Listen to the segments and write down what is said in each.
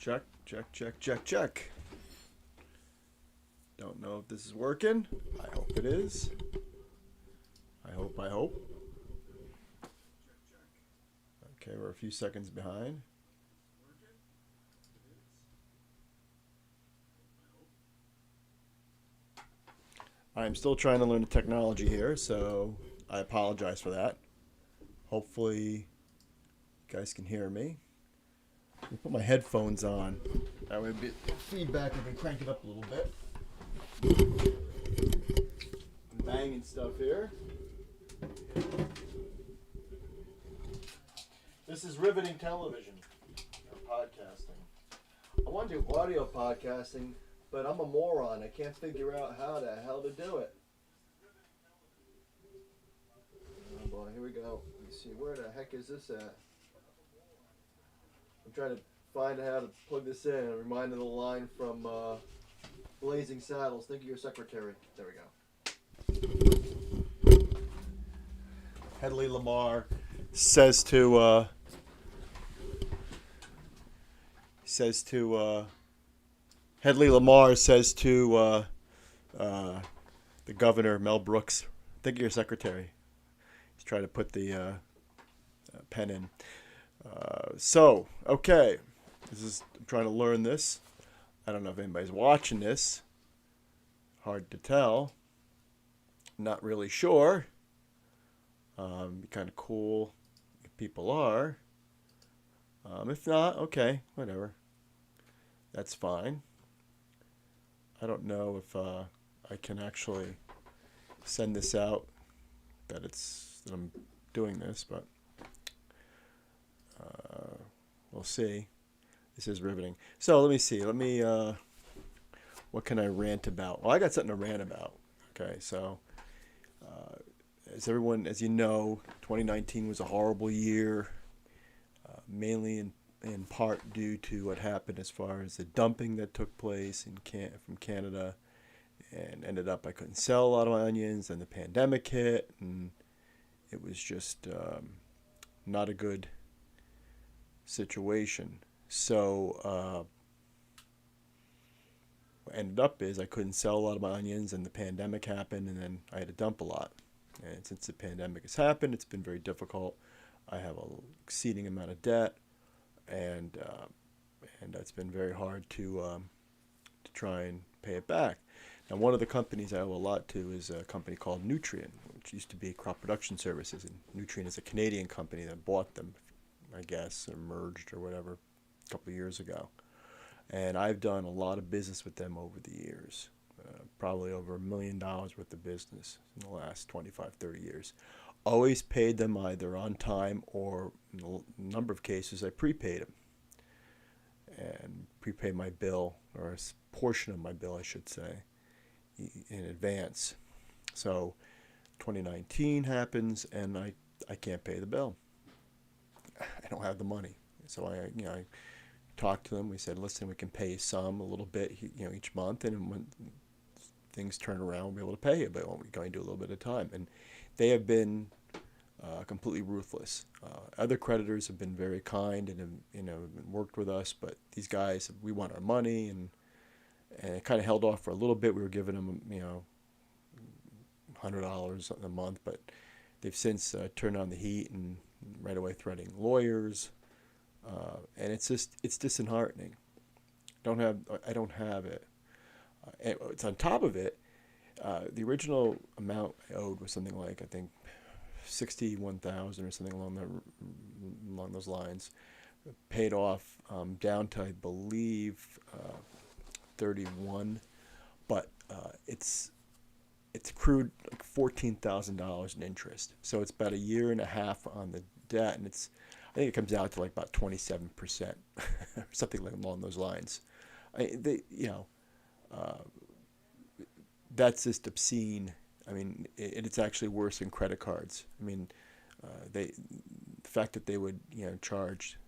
Check, check, check, check, check. Don't know if this is working. I hope it is. I hope. Okay, we're a few seconds behind. I'm still trying to learn the technology here, so I apologize for that. Hopefully, you guys can hear me. Let me put my headphones on. That way, feedback. I can crank it up a little bit. I'm banging stuff here. This is riveting television or podcasting. I want to do audio podcasting, but I'm a moron. I can't figure out how the hell to do it. Oh boy, here we go. Let me see, where the heck is this at? I'm trying to find out how to plug this in. I'm reminded of the line from Blazing Saddles. Think of your secretary. There we go. Hedley Lamar says to Hedley Lamar says to the governor, Mel Brooks, think of your secretary. He's trying to put the pen in. Okay. I'm trying to learn this. I don't know if anybody's watching this. Hard to tell. Not really sure. Be kind of cool if people are. If not, okay, whatever. That's fine. I don't know if I can actually send this out that I'm doing this, but we'll see. This is riveting. So let me see. What can I rant about? Well, I got something to rant about. Okay, so as you know, 2019 was a horrible year, mainly in part due to what happened as far as the dumping that took place from Canada, and ended up I couldn't sell a lot of my onions, and the pandemic hit, and it was just not a good situation. So what ended up is I couldn't sell a lot of my onions, and the pandemic happened, and then I had to dump a lot. And since the pandemic has happened, it's been very difficult. I have an exceeding amount of debt, and that's been very hard to try and pay it back. Now, one of the companies I owe a lot to is a company called Nutrien, which used to be Crop Production Services, and Nutrien is a Canadian company that bought them, I guess, or merged or whatever, a couple of years ago. And I've done a lot of business with them over the years, probably over $1 million worth of business in the last 25, 30 years. Always paid them either on time, or in a number of cases I prepaid them and prepaid my bill, or a portion of my bill I should say, in advance. So 2019 happens and I can't pay the bill. I don't have the money. So I talked to them. We said, listen, we can pay you a little bit, each month, and when things turn around, we'll be able to pay you, but we're going to do a little bit of time. And they have been completely ruthless. Other creditors have been very kind and have worked with us, but these guys, we want our money, and it kind of held off for a little bit. We were giving them $100 a month, but they've since turned on the heat and right away threatening lawyers, and it's disheartening. I don't have it. And it's on top of it. The original amount I owed was something like, I think, $61,000 or something along those lines. Paid off down to, I believe, 31, but it's accrued like $14,000 in interest. So it's about a year and a half on the debt, and I think it comes out to like about 27%, or something like along those lines. That's just obscene. I mean, it's actually worse than credit cards. I mean, the fact that they would charge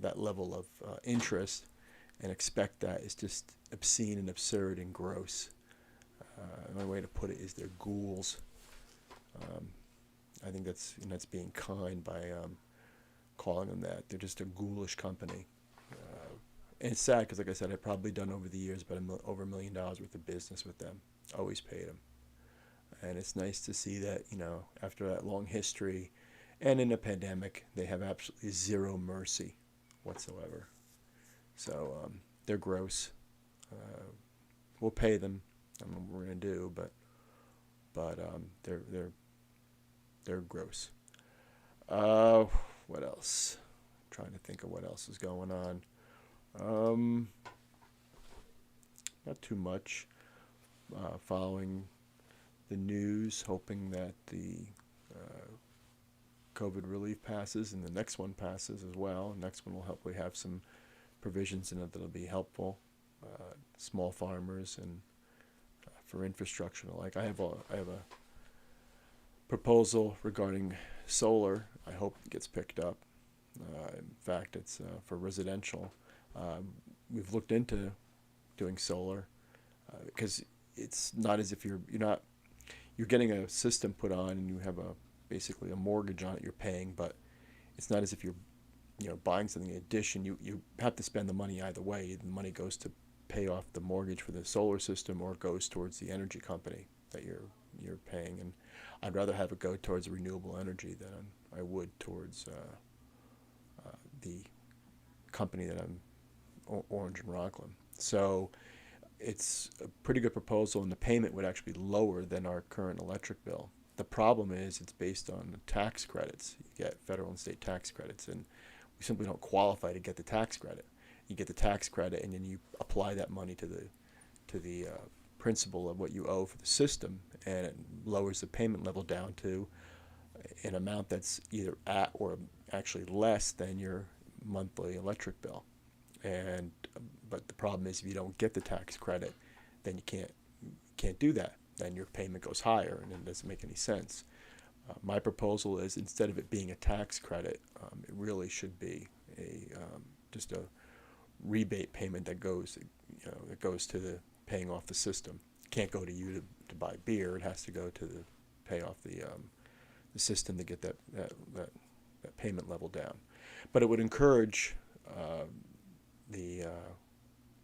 that level of interest and expect that is just obscene and absurd and gross. My way to put it is they're ghouls. I think that's being kind by calling them that. They're just a ghoulish company. And it's sad because, like I said, I've probably done over the years about over $1 million worth of business with them. Always paid them. And it's nice to see that, after that long history and in a pandemic, they have absolutely zero mercy whatsoever. So they're gross. Uh, we'll pay them. I don't know what we're gonna do, but they're gross. Uh, what else? I'm trying to think of what else is going on. Um, Not too much. Following the news, hoping that the uh, COVID relief passes and the next one passes as well. The next one will hopefully have some provisions in it that'll be helpful. Small farmers and for infrastructure. Like I have a proposal regarding solar. I hope it gets picked up. In fact, it's for residential. Um, we've looked into doing solar because it's not as if you're getting a system put on and you have basically a mortgage on it you're paying, but it's not as if you're buying something in addition. You have to spend the money either way. The money goes to pay off the mortgage for the solar system or it goes towards the energy company that you're paying. And I'd rather have it go towards renewable energy than I would towards the company that I'm Orange and Rockland. So it's a pretty good proposal, and the payment would actually be lower than our current electric bill. The problem is it's based on tax credits. You get federal and state tax credits, and we simply don't qualify to get the tax credit. You get the tax credit, and then you apply that money to the principal of what you owe for the system, and it lowers the payment level down to an amount that's either at or actually less than your monthly electric bill. And but the problem is if you don't get the tax credit, then you can't do that. Then your payment goes higher, and it doesn't make any sense. My proposal is instead of it being a tax credit, it really should be just a rebate payment that goes to the paying off the system. It can't go to you to buy beer. It has to go to the pay off the system to get that payment level down. But it would encourage the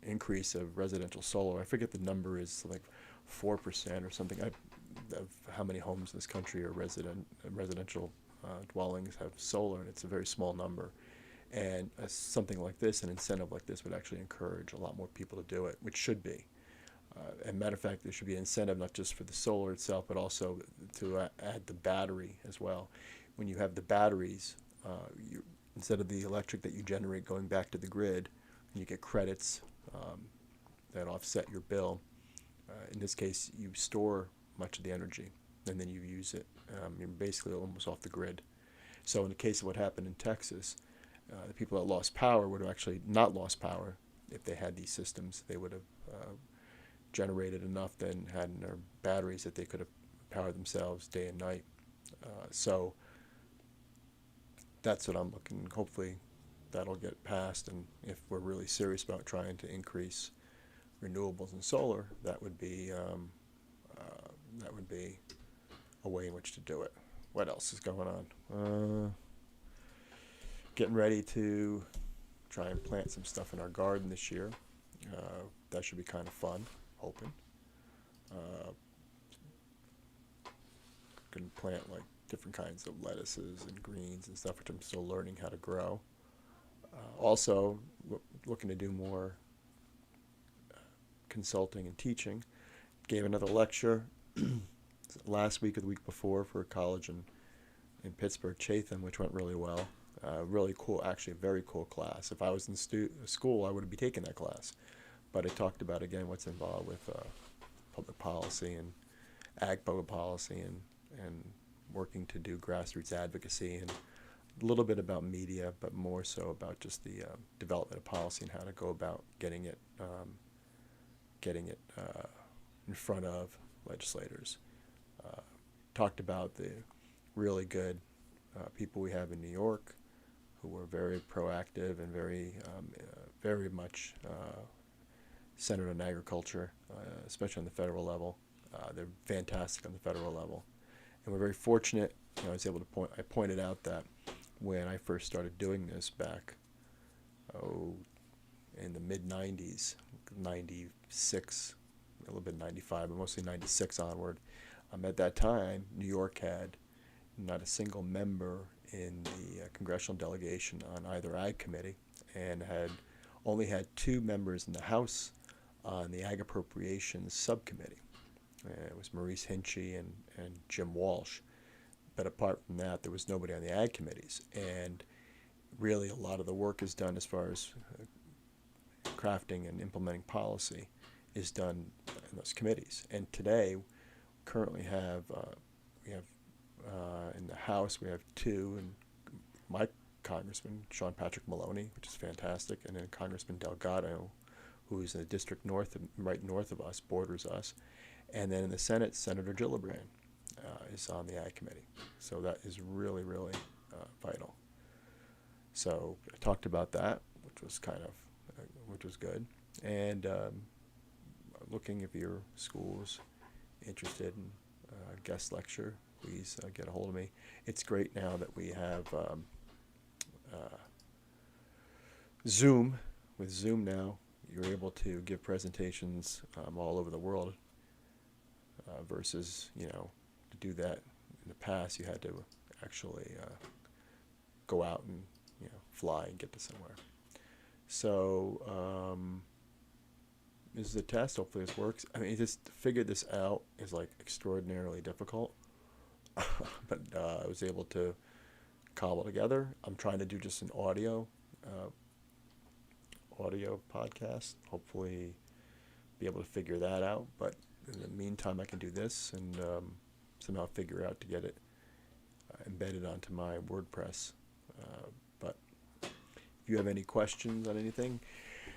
increase of residential solar. I forget the number is like 4% or something of how many homes in this country are residential dwellings have solar, and it's a very small number. And something like this, an incentive like this, would actually encourage a lot more people to do it, which should be. And matter of fact, there should be an incentive not just for the solar itself, but also to add the battery as well. When you have the batteries, instead of the electric that you generate going back to the grid, and you get credits that offset your bill. In this case, you store much of the energy, and then you use it. You're basically almost off the grid. So in the case of what happened in Texas, the people that lost power would have actually not lost power if they had these systems. They would have generated enough, then had in their batteries that they could have powered themselves day and night. So that's what I'm looking. Hopefully, that'll get passed. And if we're really serious about trying to increase renewables and solar, that would be a way in which to do it. What else is going on? Getting ready to try and plant some stuff in our garden this year. That should be kind of fun. Hoping. Can plant like different kinds of lettuces and greens and stuff, which I'm still learning how to grow. Also, looking to do more consulting and teaching. Gave another lecture last week or the week before for a college in Pittsburgh, Chatham, which went really well. Really cool, actually a very cool class. If I was in school, I would be taking that class. But it talked about, again, what's involved with public policy and ag public policy and working to do grassroots advocacy, and a little bit about media, but more so about just the development of policy and how to go about getting it in front of legislators. Talked about the really good people we have in New York who were very proactive and very much centered on agriculture, especially on the federal level. They're fantastic on the federal level. And we're very fortunate. I pointed out that when I first started doing this back, in the mid 90s, 96, a little bit 95, but mostly 96 onward. At that time, New York had not a single member in the congressional delegation on either ag committee, and had only had two members in the House on the ag appropriations subcommittee. It was Maurice Hinchey and Jim Walsh. But apart from that, there was nobody on the ag committees. And really, a lot of the work is done as far as crafting and implementing policy is done in those committees. And today, currently we have in the House, we have two, and my congressman, Sean Patrick Maloney, which is fantastic, and then Congressman Delgado, who's in the district right north of us, borders us. And then in the Senate, Senator Gillibrand is on the ag committee. So that is really, really vital. So I talked about that, which was which was good. And looking if your school's interested in guest lecture, please get a hold of me. It's great now that we have Zoom. With Zoom now, you're able to give presentations all over the world versus, to do that in the past, you had to actually go out and, fly and get to somewhere. So this is a test. Hopefully this works. I mean, just to figure this out is like extraordinarily difficult. But I was able to cobble together. I'm trying to do just an audio podcast. Hopefully be able to figure that out. But in the meantime, I can do this and somehow figure out to get it embedded onto my WordPress. But if you have any questions on anything,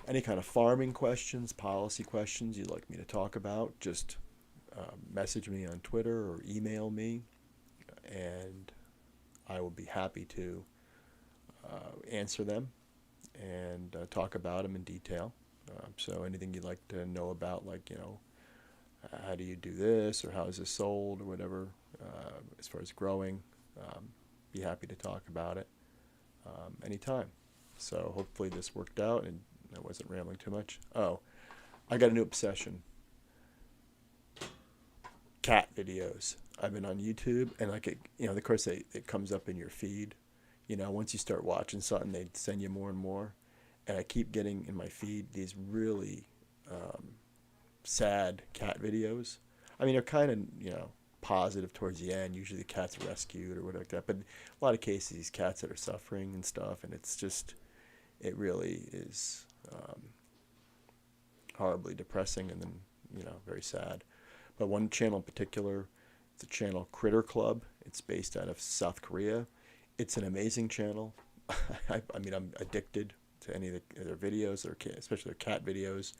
any kind of farming questions, policy questions you'd like me to talk about, just message me on Twitter or email me, and I will be happy to answer them and talk about them in detail. So anything you'd like to know about, like, how do you do this, or how is this sold, or whatever, as far as growing, be happy to talk about it anytime. So hopefully this worked out and I wasn't rambling too much. Oh, I got a new obsession. Cat videos. I've been on YouTube, and of course it comes up in your feed. Once you start watching something, they send you more and more. And I keep getting in my feed these really sad cat videos. I mean, they're kind of, positive towards the end. Usually the cat's rescued or whatever like that. But a lot of cases, these cats that are suffering and stuff, and it's just, it really is horribly depressing and then, very sad. But one channel in particular, it's a channel, Critter Club. It's based out of South Korea. It's an amazing channel. I mean, I'm addicted to any of their videos, especially their cat videos.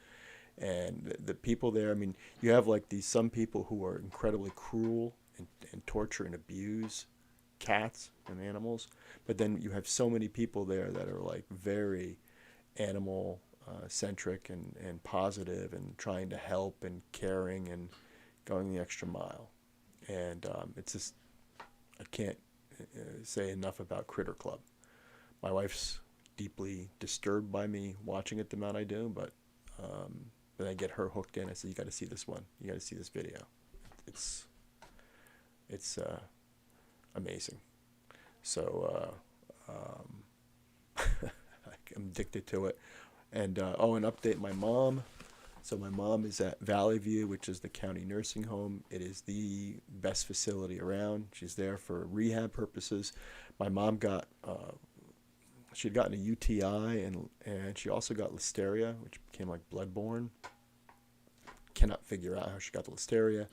And the people there, I mean, you have some people who are incredibly cruel and torture and abuse cats and animals. But then you have so many people there that are very animal centric and positive and trying to help and caring and going the extra mile. And it's just, I can't say enough about Critter Club. My wife's deeply disturbed by me watching it the amount I do, but then I get her hooked in. I say, you got to see this one. You got to see this video. It's amazing. So I'm addicted to it. And an update, my mom. So my mom is at Valley View, which is the county nursing home. It is the best facility around. She's there for rehab purposes. My mom got, she'd gotten a UTI, and she also got listeria, which became bloodborne. Cannot figure out how she got the listeria.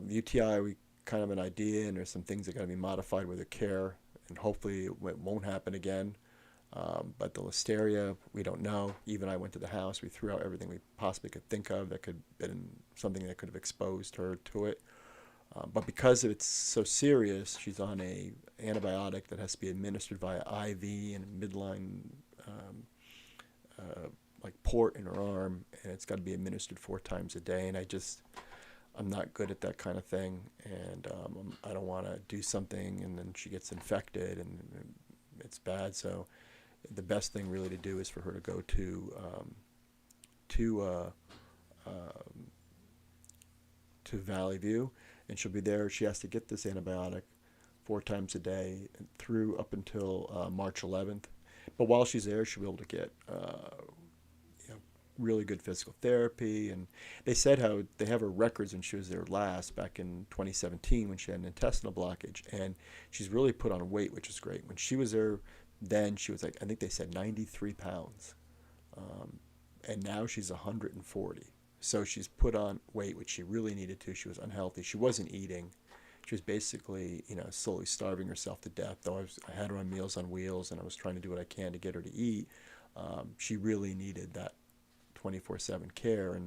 UTI, we kind of have an idea, and there's some things that got to be modified with her care, and hopefully it won't happen again. But the listeria, we don't know. Even I went to the house. We threw out everything we possibly could think of that could have been something that could have exposed her to it. But because it's so serious, she's on a antibiotic that has to be administered via IV and midline port in her arm, and it's got to be administered 4 times a day. And I'm not good at that kind of thing, and I don't want to do something and then she gets infected and it's bad. So the best thing really to do is for her to go to to Valley View, and she'll be there. She has to get this antibiotic 4 times a day through up until March 11th. But while she's there, she'll be able to get really good physical therapy. And they said how they have her records when she was there last, back in 2017, when she had an intestinal blockage. And she's really put on weight, which is great. When she was there then, she was like, I think they said 93 pounds. And now she's 140. So she's put on weight, which she really needed to. She was unhealthy. She wasn't eating. She was basically, slowly starving herself to death. Though I had her on Meals on Wheels, and I was trying to do what I can to get her to eat. She really needed that 24/7 care,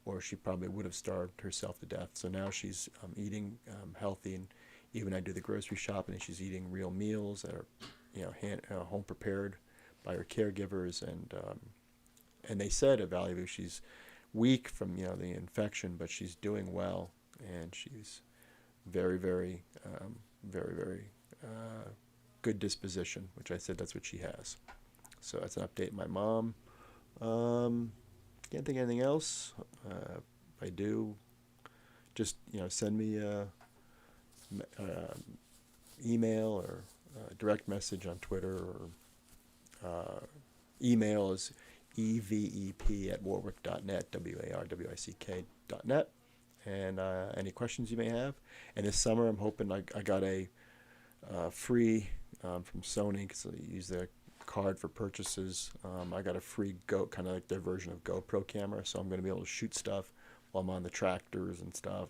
or she probably would have starved herself to death. So now she's eating healthy, and even I do the grocery shopping, and she's eating real meals that are, home prepared by her caregivers, and they said at Valley View she's weak from the infection, but she's doing well, and she's very, very, very, very good disposition, which I said that's what she has. So that's an update. My mom. Can't think of anything else. If I do, just send me a email or direct message on Twitter, or email is evep@warwick.net, warwick.net, and any questions you may have. And this summer, I'm hoping I got a free from Sony, because I use their card for purchases. I got a free kind of like their version of GoPro camera, so I'm going to be able to shoot stuff while I'm on the tractors and stuff,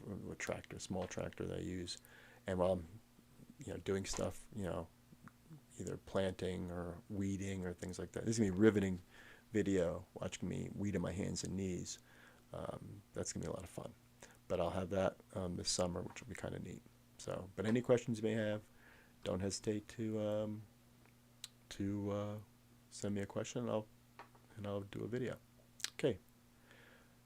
small tractor that I use, and while I'm doing stuff, either planting or weeding or things like that. This is gonna be riveting video, watching me weed in my hands and knees. That's gonna be a lot of fun. But I'll have that this summer, which will be kind of neat. So, but any questions you may have, don't hesitate to send me a question, and I'll do a video. Okay,